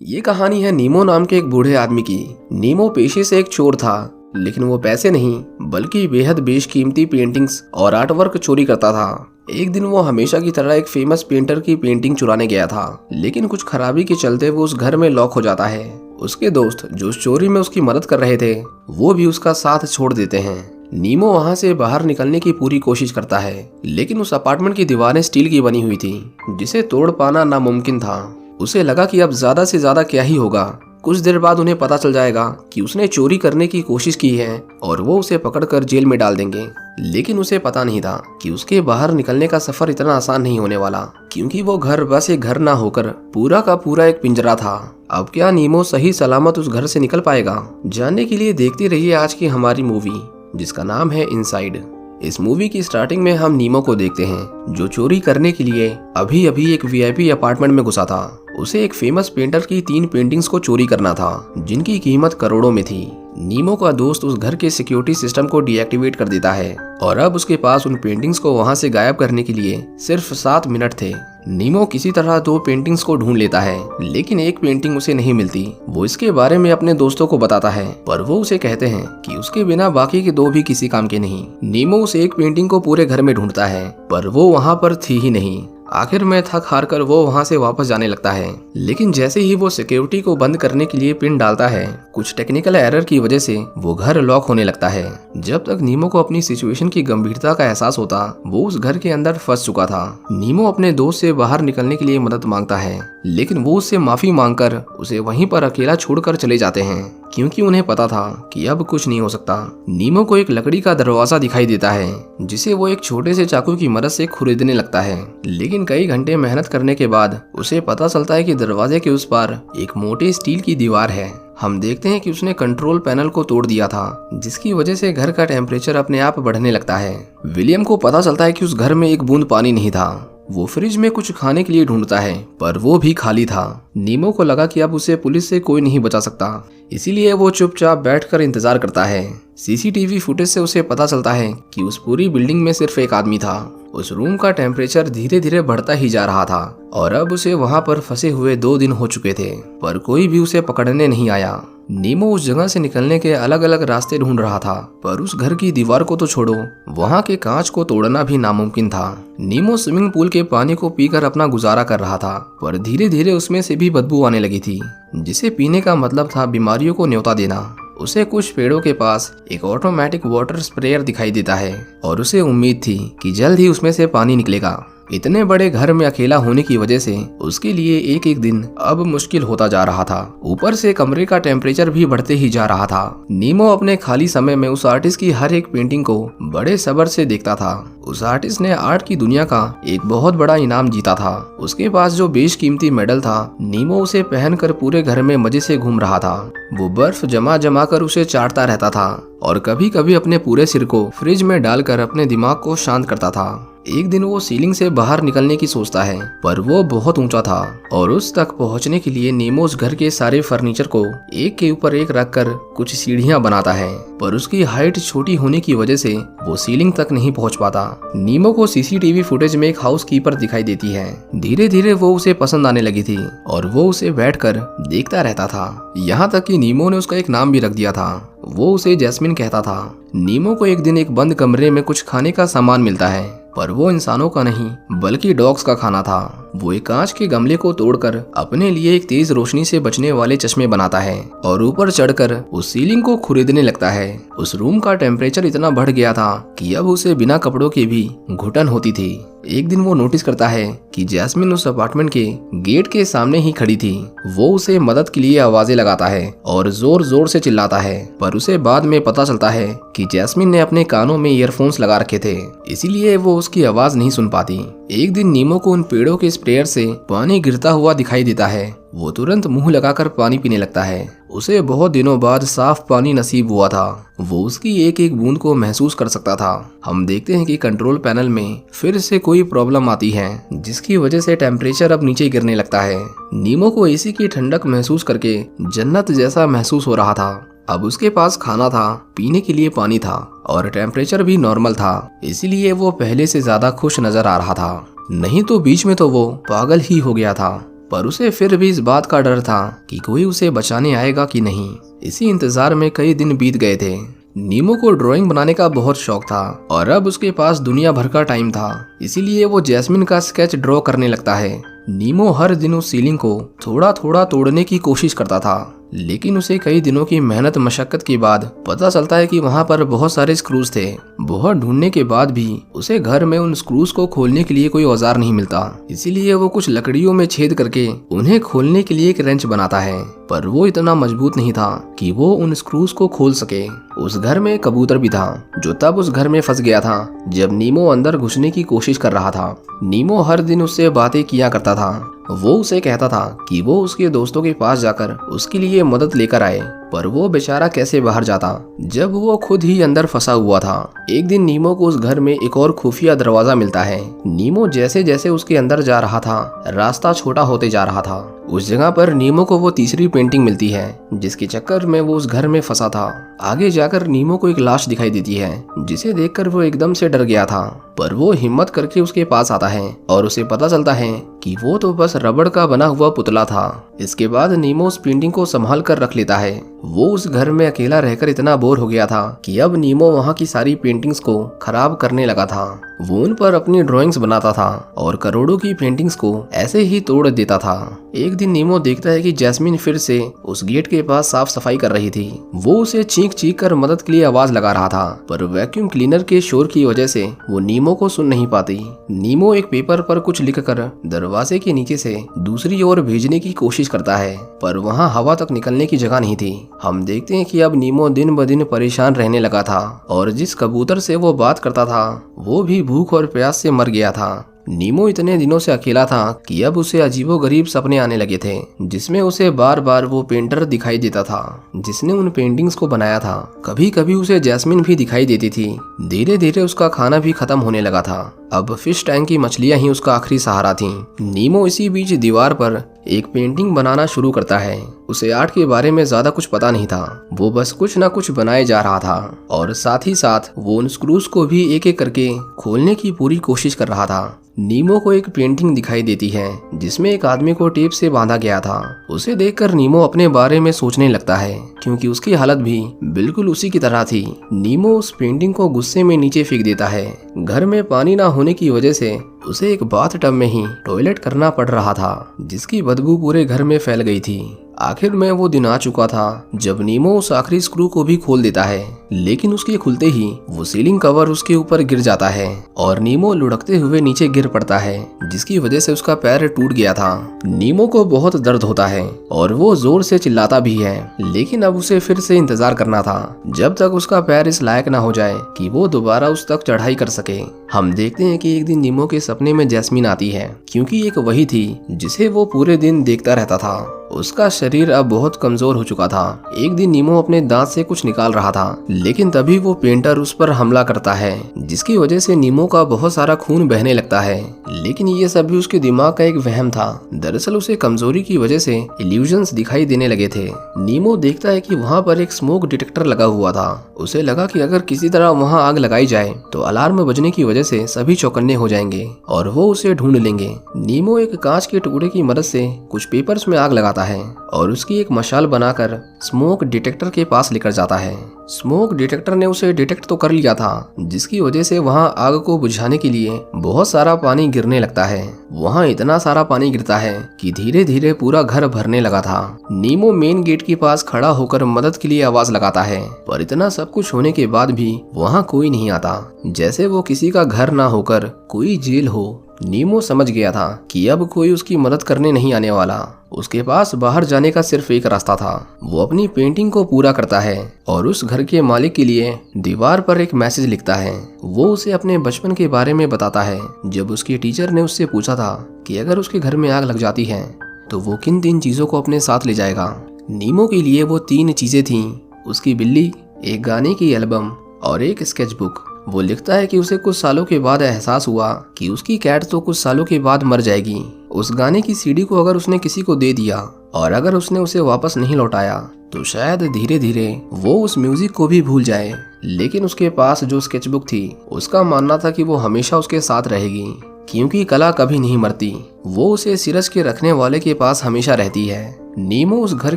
ये कहानी है नीमो नाम के एक बूढ़े आदमी की। नीमो पेशे से एक चोर था, लेकिन वो पैसे नहीं बल्कि बेहद बेशकीमती पेंटिंग्स और आर्टवर्क चोरी करता था। एक दिन वो हमेशा की तरह एक फेमस पेंटर की पेंटिंग चुराने गया था, लेकिन कुछ खराबी के चलते वो उस घर में लॉक हो जाता है। उसके दोस्त जो उस चोरी में उसकी मदद कर रहे थे, वो भी उसका साथ छोड़ देते हैं। नीमो वहां से बाहर निकलने की पूरी कोशिश करता है, लेकिन उस अपार्टमेंट की दीवारें स्टील की बनी हुई थी, जिसे तोड़ पाना नामुमकिन था। उसे लगा कि अब ज्यादा से ज्यादा क्या ही होगा, कुछ देर बाद उन्हें पता चल जाएगा कि उसने चोरी करने की कोशिश की है और वो उसे पकड़कर जेल में डाल देंगे। लेकिन उसे पता नहीं था कि उसके बाहर निकलने का सफर इतना आसान नहीं होने वाला, क्योंकि वो घर बस एक घर ना होकर पूरा का पूरा एक पिंजरा था। अब क्या नीमो सही सलामत उस घर से निकल पाएगा? जानने के लिए देखते रहिए आज की हमारी मूवी, जिसका नाम है इनसाइड। इस मूवी की स्टार्टिंग में हम नीमो को देखते हैं, जो चोरी करने के लिए अभी अभी एक वीआईपी अपार्टमेंट में घुसा था। उसे एक फेमस पेंटर की 3 पेंटिंग्स को चोरी करना था, जिनकी कीमत करोड़ों में थी। नीमो का दोस्त उस घर के सिक्योरिटी सिस्टम को डीएक्टिवेट कर देता है और अब उसके पास उन पेंटिंग्स को वहां से गायब करने के लिए सिर्फ 7 मिनट थे। नीमो किसी तरह 2 पेंटिंग्स को ढूंढ लेता है, लेकिन एक पेंटिंग उसे नहीं मिलती। वो इसके बारे में अपने दोस्तों को बताता है, पर वो उसे कहते हैं कि उसके बिना बाकी के 2 भी किसी काम के नहीं। नीमो उस एक पेंटिंग को पूरे घर में ढूंढता है, पर वो वहाँ पर थी ही नहीं। आखिर में थक हार कर वो वहां से वापस जाने लगता है, लेकिन जैसे ही वो सिक्योरिटी को बंद करने के लिए पिन डालता है, कुछ टेक्निकल एरर की वजह से वो घर लॉक होने लगता है। जब तक नीमो को अपनी सिचुएशन की गंभीरता का एहसास होता, वो उस घर के अंदर फंस चुका था। नीमो अपने दोस्त से बाहर निकलने के लिए मदद मांगता है, लेकिन वो उससे माफी मांगकर उसे वहीं पर अकेला छोड़कर चले जाते हैं, क्योंकि उन्हें पता था कि अब कुछ नहीं हो सकता। नीमो को एक लकड़ी का दरवाजा दिखाई देता है, जिसे वो एक छोटे से चाकू की मदद से खुरेदने लगता है। लेकिन कई घंटे मेहनत करने के बाद उसे पता चलता है कि दरवाजे के उस पार एक मोटी स्टील की दीवार है। हम देखते हैं कि उसने कंट्रोल पैनल को तोड़ दिया था, जिसकी वजह से घर का टेम्परेचर अपने आप बढ़ने लगता है। विलियम को पता चलता है कि उस घर में एक बूंद पानी नहीं था। वो फ्रिज में कुछ खाने के लिए ढूंढता है, पर वो भी खाली था। नीमो को लगा कि अब उसे पुलिस से कोई नहीं बचा सकता, इसीलिए वो चुपचाप बैठकर इंतजार करता है। सीसीटीवी फुटेज से उसे पता चलता है कि उस पूरी बिल्डिंग में सिर्फ एक आदमी था। उस रूम का टेम्परेचर धीरे धीरे बढ़ता ही जा रहा था और अब उसे वहां पर फंसे हुए 2 दिन हो चुके थे, पर कोई भी उसे पकड़ने नहीं आया। नीमो उस जगह से निकलने के अलग अलग रास्ते ढूंढ रहा था, पर उस घर की दीवार को तो छोड़ो, वहां के कांच को तोड़ना भी नामुमकिन था। नीमो स्विमिंग पूल के पानी को पीकर अपना गुजारा कर रहा था, पर धीरे धीरे उसमें से भी बदबू आने लगी थी, जिसे पीने का मतलब था बीमारियों को न्योता देना। उसे कुछ पेड़ों के पास एक ऑटोमेटिक वाटर स्प्रेयर दिखाई देता है और उसे उम्मीद थी कि जल्द ही उसमें से पानी निकलेगा। इतने बड़े घर में अकेला होने की वजह से उसके लिए एक एक दिन अब मुश्किल होता जा रहा था। ऊपर से कमरे का टेम्परेचर भी बढ़ते ही जा रहा था। नीमो अपने खाली समय में उस आर्टिस्ट की हर एक पेंटिंग को बड़े सब्र से देखता था। उस आर्टिस्ट ने आर्ट की दुनिया का एक बहुत बड़ा इनाम जीता था। उसके पास जो बेशकीमती मेडल था, नीमो उसे पहनकर पूरे घर में मजे से घूम रहा था। वो बर्फ जमा जमा कर उसे चाटता रहता था और कभी कभी अपने पूरे सिर को फ्रिज में डालकर अपने दिमाग को शांत करता था। एक दिन वो सीलिंग से बाहर निकलने की सोचता है, पर वो बहुत ऊंचा था और उस तक पहुंचने के लिए नीमो उस घर के सारे फर्नीचर को एक के ऊपर एक रखकर कुछ सीढ़ियां बनाता है, पर उसकी हाइट छोटी होने की वजह से वो सीलिंग तक नहीं पहुंच पाता। नीमो को सीसीटीवी फुटेज में एक हाउस कीपर दिखाई देती है। धीरे धीरे वो उसे पसंद आने लगी थी और वो उसे बैठकर देखता रहता था। यहाँ तक कि नीमो ने उसका एक नाम भी रख दिया था। वो उसे जैस्मिन कहता था। नीमो को एक दिन एक बंद कमरे में कुछ खाने का सामान मिलता है, पर वो इंसानों का नहीं बल्कि डॉग्स का खाना था। वो एक कांच के गमले को तोड़कर अपने लिए एक तेज रोशनी से बचने वाले चश्मे बनाता है और ऊपर चढ़कर उस सीलिंग को खुरेदने लगता है। उस रूम का टेम्परेचर इतना बढ़ गया था कि अब उसे बिना कपड़ों के भी घुटन होती थी। एक दिन वो नोटिस करता है कि जैस्मिन उस अपार्टमेंट के गेट के सामने ही खड़ी थी। वो उसे मदद के लिए आवाजें लगाता है और जोर जोर से चिल्लाता है, पर उसे बाद में पता चलता है कि जैस्मिन ने अपने कानों में ईयरफोन्स लगा रखे थे, इसीलिए वो उसकी आवाज नहीं सुन पाती। एक दिन नीमो को उन पेड़ों के स्प्रेयर से पानी गिरता हुआ दिखाई देता है। वो तुरंत मुंह लगाकर पानी पीने लगता है। उसे बहुत दिनों बाद साफ पानी नसीब हुआ था। वो उसकी एक एक बूंद को महसूस कर सकता था। हम देखते हैं कि कंट्रोल पैनल में फिर से कोई प्रॉब्लम आती है, जिसकी वजह से टेम्परेचर अब नीचे गिरने लगता है। नीमो को एसी की ठंडक महसूस करके जन्नत जैसा महसूस हो रहा था। अब उसके पास खाना था, पीने के लिए पानी था और टेम्परेचर भी नॉर्मल था, इसीलिए वो पहले से ज्यादा खुश नजर आ रहा था। नहीं तो बीच में तो वो पागल ही हो गया था। पर उसे फिर भी इस बात का डर था कि कोई उसे बचाने आएगा कि नहीं। इसी इंतजार में कई दिन बीत गए थे। नीमो को ड्राइंग बनाने का बहुत शौक था और अब उसके पास दुनिया भर का टाइम था, इसीलिए वो जैस्मिन का स्केच ड्रॉ करने लगता है। नीमो हर दिन उस सीलिंग को थोड़ा थोड़ा तोड़ने की कोशिश करता था, लेकिन उसे कई दिनों की मेहनत मशक्कत के बाद पता चलता है कि वहाँ पर बहुत सारे स्क्रूज थे। बहुत ढूंढने के बाद भी उसे घर में उन स्क्रूज को खोलने के लिए कोई औजार नहीं मिलता, इसीलिए वो कुछ लकड़ियों में छेद करके उन्हें खोलने के लिए एक रेंच बनाता है, पर वो इतना मजबूत नहीं था कि वो उन स्क्रूज को खोल सके। उस घर में कबूतर भी था जो तब उस घर में फंस गया था जब नीमो अंदर घुसने की कोशिश कर रहा था। नीमो हर दिन उससे बातें किया करता था। वो उसे कहता था कि वो उसके दोस्तों के पास जाकर उसके लिए मदद लेकर आए, पर वो बेचारा कैसे बाहर जाता जब वो खुद ही अंदर फंसा हुआ था। एक दिन नीमो को उस घर में एक और खुफिया दरवाजा मिलता है। नीमो जैसे जैसे उसके अंदर जा रहा था, रास्ता छोटा होते जा रहा था। उस जगह पर नीमो को वो तीसरी पेंटिंग मिलती है जिसके चक्कर में वो उस घर में फंसा था। आगे जाकर नीमो को एक लाश दिखाई देती है जिसे देखकर वो एकदम से डर गया था, पर वो हिम्मत करके उसके पास आता है और उसे पता चलता है कि वो तो बस रबड़ का बना हुआ पुतला था। इसके बाद नीमो उस पेंटिंग को संभाल कर रख लेता है। वो उस घर में अकेला रहकर इतना बोर हो गया था कि अब नीमो वहाँ की सारी पेंटिंग्स को खराब करने लगा था। वो उन पर अपनी ड्राइंग्स बनाता था और करोड़ों की पेंटिंग्स को ऐसे ही तोड़ देता था। एक दिन नीमो देखता है कि जैस्मिन फिर से उस गेट के पास साफ सफाई कर रही थी। वो उसे चीख चीख कर मदद के लिए आवाज लगा रहा था, पर वैक्यूम क्लीनर के शोर की वजह से वो नीमो को सुन नहीं पाती। नीमो एक पेपर पर कुछ लिखकर दरवाजे के नीचे से दूसरी ओर भेजने की कोशिश करता है, पर वहाँ हवा तक निकलने की जगह नहीं थी। हम देखते हैं कि अब नीमो दिन ब दिन परेशान रहने लगा था और जिस कबूतर से वो बात करता था वो भी भूख और प्यास से मर गया था। नीमो इतने दिनों से अकेला था कि अब उसे अजीबोगरीब सपने आने लगे थे जिसमें उसे बार बार वो पेंटर दिखाई देता था जिसने उन पेंटिंग्स को बनाया था। कभी कभी उसे जैस्मिन भी दिखाई देती थी। धीरे धीरे उसका खाना भी खत्म होने लगा था। अब फिश टैंक की मछलियां ही उसका आखिरी सहारा थीं। नीमो इसी बीच दीवार पर एक पेंटिंग बनाना शुरू करता है। उसे आर्ट के बारे में ज्यादा कुछ पता नहीं था, वो बस कुछ ना कुछ बनाए जा रहा था और साथ ही साथ वो उन स्क्रूज को भी एक एक करके खोलने की पूरी कोशिश कर रहा था। नीमो को एक पेंटिंग दिखाई देती है जिसमें एक आदमी को टेप से बांधा गया था। उसे देखकर नीमो अपने बारे में सोचने लगता है क्योंकि उसकी हालत भी बिल्कुल उसी की तरह थी। नीमो उस पेंटिंग को गुस्से में नीचे फेंक देता है। घर में पानी ना होने की वजह से उसे एक बाथ टब में ही टॉयलेट करना पड़ रहा था जिसकी बदबू पूरे घर में फैल गई थी। आखिर में वो दिन आ चुका था जब नीमो उस आखिरी स्क्रू को भी खोल देता है, लेकिन उसके खुलते ही वो सीलिंग कवर उसके ऊपर गिर जाता है और नीमो लुढ़कते हुए नीचे गिर पड़ता है जिसकी वजह से उसका पैर टूट गया था। नीमो को बहुत दर्द होता है और वो जोर से चिल्लाता भी है, लेकिन अब उसे फिर से इंतजार करना था जब तक उसका पैर इस लायक ना हो जाए कि वो दोबारा उस तक चढ़ाई कर सके। हम देखते हैं कि एक दिन नीमो के सपने में जैस्मिन आती है क्योंकि एक वही थी जिसे वो पूरे दिन देखता रहता था। उसका शरीर अब बहुत कमजोर हो चुका था। एक दिन नीमो अपने दांत से कुछ निकाल रहा था, लेकिन तभी वो पेंटर उस पर हमला करता है जिसकी वजह से नीमो का बहुत सारा खून बहने लगता है। लेकिन ये सब भी उसके दिमाग का एक वहम था। दरअसल उसे कमजोरी की वजह से इल्यूजन्स दिखाई देने लगे थे। नीमो देखता है कि वहाँ पर एक स्मोक डिटेक्टर लगा हुआ था। उसे लगा कि अगर किसी तरह वहाँ आग लगाई जाए तो अलार्म बजने की वजह से सभी चौकन्ने हो जाएंगे और वो उसे ढूंढ लेंगे। नीमो एक कांच के टुकड़े की मदद से कुछ पेपर्स में आग लगाता है और उसकी एक मशाल बनाकर स्मोक डिटेक्टर के पास लेकर जाता है। स्मोक डिटेक्टर ने उसे डिटेक्ट तो कर लिया था, जिसकी वजह से वहां आग को बुझाने के लिए बहुत सारा पानी गिरने लगता है। वहां इतना सारा पानी गिरता है कि धीरे धीरे पूरा घर भरने लगा था। नीमो मेन गेट के पास खड़ा होकर मदद के लिए आवाज लगाता है, पर इतना सब कुछ होने के बाद भी वहां कोई नहीं आता, जैसे वो किसी का घर ना होकर कोई जेल हो। नीमो समझ गया था कि अब कोई उसकी मदद करने नहीं आने वाला। उसके पास बाहर जाने का सिर्फ एक रास्ता था। वो अपनी पेंटिंग को पूरा करता है और उस घर के मालिक के लिए दीवार पर एक मैसेज लिखता है। वो उसे अपने बचपन के बारे में बताता है, जब उसके टीचर ने उससे पूछा था कि अगर उसके घर में आग लग जाती है तो वो किन 3 चीजों को अपने साथ ले जाएगा। नीमो के लिए वो 3 चीजें थीं, उसकी बिल्ली, एक गाने की एल्बम और एक स्केच बुक। वो लिखता है कि उसे कुछ सालों के बाद एहसास हुआ कि उसकी कैट तो कुछ सालों के बाद मर जाएगी। उस गाने की सीडी को अगर उसने किसी को दे दिया और अगर उसने उसे वापस नहीं लौटाया तो शायद धीरे धीरे वो उस म्यूजिक को भी भूल जाए। लेकिन उसके पास जो स्केचबुक थी उसका मानना था कि वो हमेशा उसके साथ रहेगी। क्योंकि कला कभी नहीं मरती, वो उसे सिरस के रखने वाले के पास हमेशा रहती है। नीमो उस घर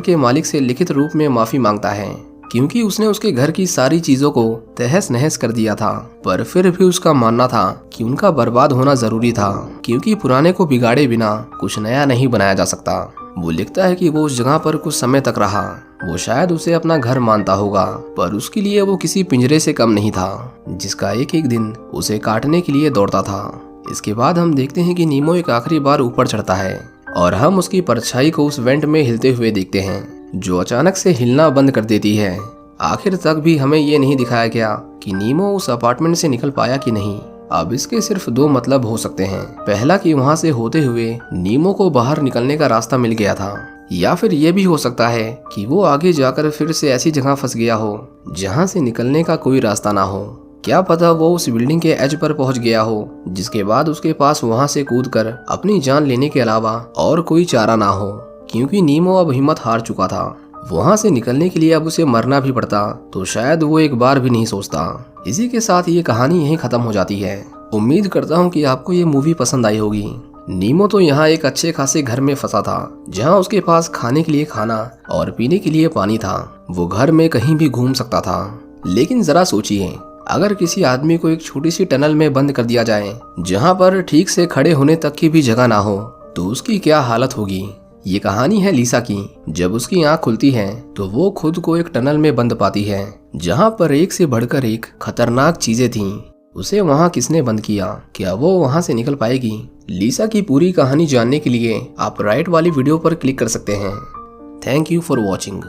के मालिक से लिखित रूप में माफी मांगता है क्योंकि उसने उसके घर की सारी चीजों को तहस नहस कर दिया था, पर फिर भी उसका मानना था कि उनका बर्बाद होना जरूरी था, क्योंकि पुराने को बिगाड़े बिना कुछ नया नहीं बनाया जा सकता। वो लिखता है कि वो उस जगह पर कुछ समय तक रहा। वो शायद उसे अपना घर मानता होगा, पर उसके लिए वो किसी पिंजरे से कम नहीं था, जिसका एक एक दिन उसे काटने के लिए दौड़ता था। इसके बाद हम देखते हैं कि नीमो एक आखिरी बार ऊपर चढ़ता है और हम उसकी परछाई को उस वेंट में हिलते हुए देखते हैं, जो अचानक से हिलना बंद कर देती है। आखिर तक भी हमें ये नहीं दिखाया गया कि नीमो उस अपार्टमेंट से निकल पाया कि नहीं। अब इसके सिर्फ दो मतलब हो सकते हैं। पहला कि वहाँ से होते हुए नीमो को बाहर निकलने का रास्ता मिल गया था, या फिर ये भी हो सकता है कि वो आगे जाकर फिर से ऐसी जगह फंस गया हो जहाँ से निकलने का कोई रास्ता ना हो। क्या पता वो उस बिल्डिंग के एज पर पहुंच गया हो, जिसके बाद उसके पास वहां से कूदकर अपनी जान लेने के अलावा और कोई चारा ना हो, क्योंकि नीमो अब हिम्मत हार चुका था। वहां से निकलने के लिए अब उसे मरना भी पड़ता तो शायद वो एक बार भी नहीं सोचता। इसी के साथ ये कहानी यहीं खत्म हो जाती है। उम्मीद करता हूँ कि आपको ये मूवी पसंद आई होगी। नीमो तो यहाँ एक अच्छे खासे घर में फंसा था, जहाँ उसके पास खाने के लिए खाना और पीने के लिए पानी था। वो घर में कहीं भी घूम सकता था। लेकिन जरा सोचिए, अगर किसी आदमी को एक छोटी सी टनल में बंद कर दिया जाए जहां पर ठीक से खड़े होने तक की भी जगह ना हो, तो उसकी क्या हालत होगी। ये कहानी है लीसा की। जब उसकी आंख खुलती है तो वो खुद को एक टनल में बंद पाती है जहां पर एक से बढ़कर एक खतरनाक चीजें थीं। उसे वहां किसने बंद किया? क्या वो वहां से निकल पाएगी? लीसा की पूरी कहानी जानने के लिए आप राइट वाली वीडियो पर क्लिक कर सकते हैं। Thank you for watching.